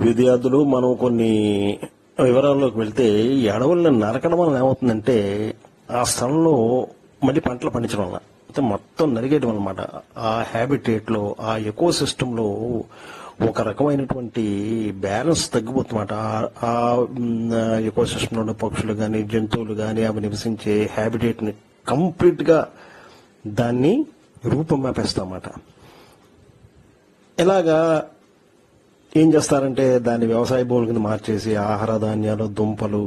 విద్యార్థులు మనం కొన్ని వివరాల్లోకి వెళ్తే ఈ అడవులను నరకడం వల్ల ఏమవుతుందంటే ఆ స్థలంలో మళ్ళీ పంటలు పండించడం వల్ల అంటే మొత్తం నరిగేయడం అనమాట. ఆ హ్యాబిటేట్ లో ఆ ఎకో సిస్టమ్ లో ఒక రకమైనటువంటి బ్యాలెన్స్ తగ్గిపోతుందన్నమాట. ఆ ఎకో సిస్టమ్ లో పక్షులు కానీ జంతువులు కానీ అవి నివసించే హ్యాబిటేట్ ని కంప్లీట్ గా దాన్ని రూపం మాపేస్తామన్నమాట. ఇలాగా ఏం చేస్తారంటే దాన్ని వ్యవసాయ భూముల కింద మార్చేసి ఆహార ధాన్యాలు, దుంపలు,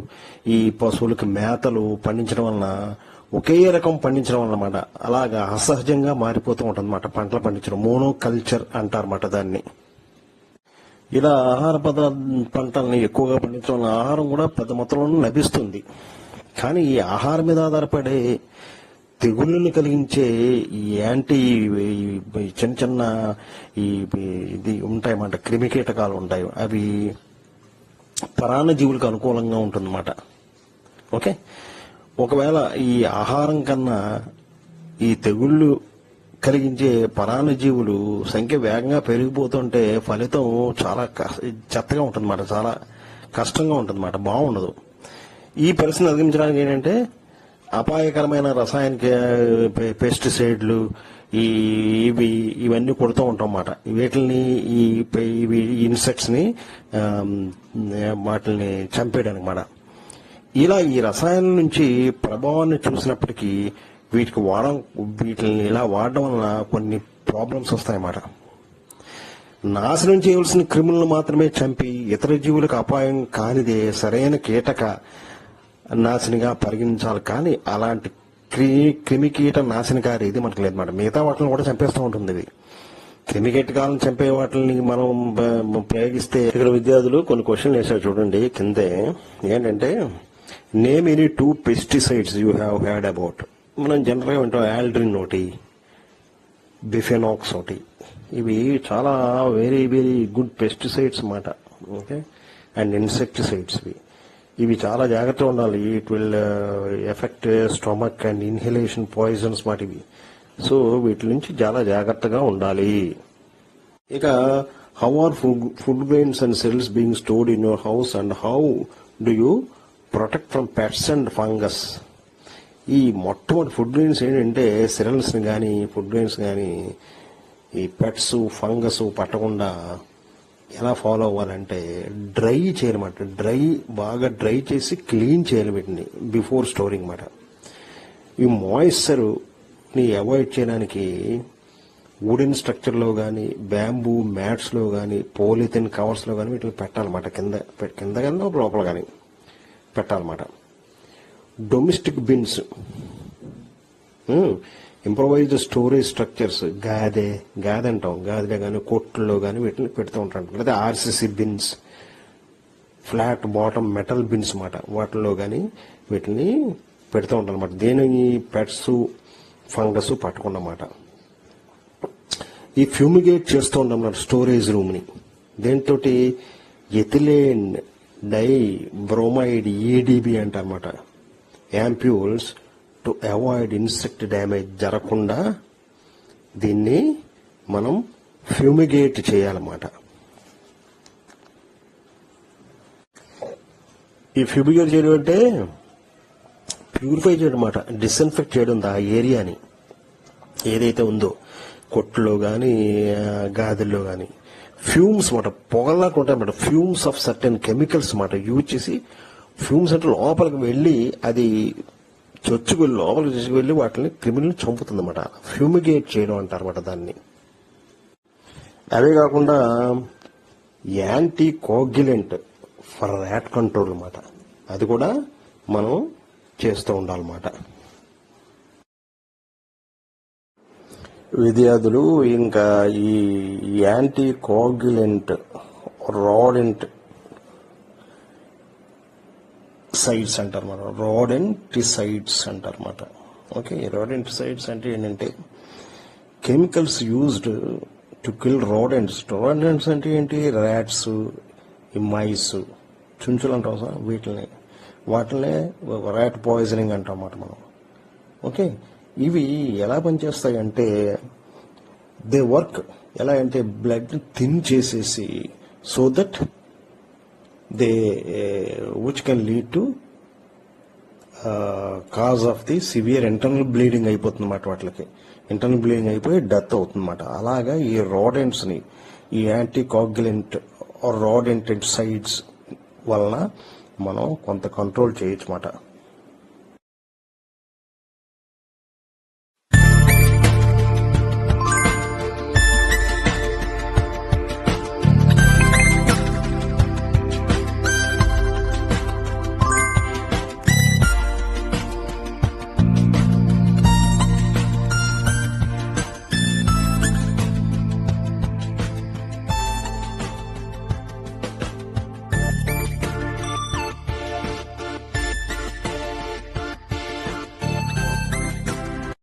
ఈ పశువులకి మేతలు పండించడం వలన ఒకే రకం పండించడం అన్నమాట. అలాగా అసహజంగా మారిపోతూ ఉంటుందన్నమాట పంటలు పండించడం. మోనో కల్చర్ అంటారన్నమాట దాన్ని. ఇలా ఆహార పంటల్ని ఎక్కువగా పండించడం వల్ల ఆహారం కూడా పెద్ద మొత్తంలో లభిస్తుంది. కానీ ఈ ఆహారం మీద ఆధారపడే తెగుళ్ళను కలిగించే ఈ యాంటీ చిన్న చిన్న ఇది ఉంటాయన్నమాట, క్రిమికీటకాలు ఉంటాయి. అవి పరాన్నజీవులకు అనుకూలంగా ఉంటుందన్నమాట. ఓకే, ఒకవేళ ఈ ఆహారం కన్నా ఈ తెగుళ్ళు కలిగించే పరాన్నజీవులు సంఖ్య వేగంగా పెరిగిపోతుంటే ఫలితం చాలా చెత్తగా ఉంటుందన్నమాట, చాలా కష్టంగా ఉంటుందన్నమాట, బాగుండదు. ఈ పరిస్థితిని అధిగమించడానికి ఏంటంటే అపాయకరమైన రసాయనిక పెస్టిసైడ్లు ఇవన్నీ కొడుతూ ఉంటాం అన్నమాట. వీటిని ఇవి ఇన్సెక్ట్స్ ని వాటిని చంపేయడానికి మాట. ఇలా ఈ రసాయనం నుంచి ప్రభావాన్ని చూసినప్పటికీ వీటిని ఇలా వాడడం వలన కొన్ని ప్రాబ్లమ్స్ వస్తాయన్నమాట. నాశనం చేయవలసిన క్రిములను మాత్రమే చంపి ఇతర జీవులకు అపాయం కానిదే సరైన కీటక నాశనిగా పరిగణించాలి. కానీ అలాంటి క్రిమికీట నాశనకారి ఇది మనకు లేదన్నమాట. మిగతా వాటిని కూడా చంపేస్తూ ఉంటుంది. ఇది క్రిమికీటకాలను చంపే వాటిని మనం ప్రయోగిస్తే ఇక్కడ విద్యార్థులు కొన్ని క్వశ్చన్లు వేసారు చూడండి కిందే. ఏంటంటే name any 2 pesticides you have had about. మనం జనరల్గా వింటాం ఆల్డ్రిన్ ఒకటి, బిఫెనాక్స్ ఒకటి. ఇవి చాలా వెరీ వెరీ గుడ్ పెస్టిసైడ్స్ అన్నమాట. Okay, and insecticides. ఇవి చాలా జాగ్రత్తగా ఉండాలి. It will effect stomach and inhalation poisons మాట ఇవి. సో వీటి నుంచి చాలా జాగ్రత్తగా ఉండాలి. ఇక how are food grains and cells being stored in your house and how do you protect from pets and fungus. ఈ మొట్టమొదటి ఫుడ్ గ్రెయిన్స్ ఏంటంటే సిరల్స్ ని కానీ ఫుడ్ గ్రెయిన్స్ కానీ ఈ పెట్స్ ఫంగస్ పట్టకుండా ఎలా ఫాలో అవ్వాలంటే డ్రై చేయాలన్నమాట. బాగా డ్రై చేసి క్లీన్ చేయాలి వీటిని బిఫోర్ స్టోరింగ్ మాట. ఈ మాయిశ్చర్ని అవాయిడ్ చేయడానికి వుడెన్ స్ట్రక్చర్లో కానీ బ్యాంబూ మ్యాట్స్లో కానీ పోలిథిన్ కవర్స్లో కానీ వీటిని పెట్టాలన్నమాట. కింద కానీ లోపల కానీ పెట్టాలన్నమాట. Domestic bins, improvised storage structures, గాదె అంటాం, గాదె కానీ కొట్లో కానీ వీటిని పెడుతూ ఉంటాం. లేదా RCC bins, flat bottom metal bins మాట, వాటిల్లో కానీ వీటిని పెడుతూ ఉంటాం అనమాట. దేని పెట్స్ ఫంగస్ పట్టకుండా. ఈ ఫ్యూమిగేట్ చేస్తూ ఉంటాం అన్నమాట స్టోరేజ్ రూమ్ ని. దేంతో ఎథిలేన్ డై బ్రోమైడ్ EDB అంటారన్నమాట. Ampoules to avoid insect damage జరగకుండా దీన్ని మనం ఫ్యూమిగేట్ చేయాలన్నమాట. ఈ ఫ్యూమిగేట్ చేయడం అంటే ప్యూరిఫై చేయడం అన్నమాట, డిస్ఇన్ఫెక్ట్ చేయడం ఆ ఏరియాని ఏదైతే ఉందో కొట్లో కానీ గాదుల్లో కానీ. ఫ్యూమ్స్ మాట, పొగల్లాగా ఉంటాయన్నమాట. ఫ్యూమ్స్ ఆఫ్ సర్టెన్ కెమికల్స్ మాట యూజ్ చేసి, ఫ్యూమ్స్ అంటే లోపలికి వెళ్ళి అది చొచ్చుకు లోపలికి తీసుకువెళ్ళి వాటిని క్రిమినల్ చంపుతుంది అన్నమాట. ఫ్యూమిగేట్ చేయడం అంటారన్నమాట దాన్ని. అవే కాకుండా anti coagulant for rat control అన్నమాట, అది కూడా మనం చేస్తూ ఉండాలన్నమాట. విద్యార్థులు ఇంకా ఈ యాంటీ కోగ్యులెంట్ రాడెంట్ సైడ్స్ అంటారు మనం, రాడెంటిసైడ్స్ అంటారు అన్నమాట. ఓకే, రాడెంటిసైడ్స్ అంటే ఏంటంటే కెమికల్స్ యూజ్డ్ టు కిల్ రాడెంట్స్. రాడెంట్స్ అంటే ఏంటి? ర్యాట్స్, ఈ మైస్, చుంచులు అంటాం సార్, వాటినే ర్యాట్ పాయిజనింగ్ అంటాం అన్నమాట మనం. ఓకే, ఇవి ఎలా పనిచేస్తాయి అంటే దే వర్క్ ఎలా అంటే బ్లడ్ థిన్ చేసేసి so that they which can lead to cause of the severe internal bleeding అయిపోతుంది అన్నమాట. వాటికి ఇంటర్నల్ బ్లీడింగ్ అయిపోయి డెత్ అవుతుంది అన్నమాట. అలాగా ఈ రాడెంట్స్ ని ఈ యాంటీ కోగ్యులెంట్ రాడెంటిసైడ్స్ వలన మనం కొంత కంట్రోల్ చేయొచ్చు అన్నమాట.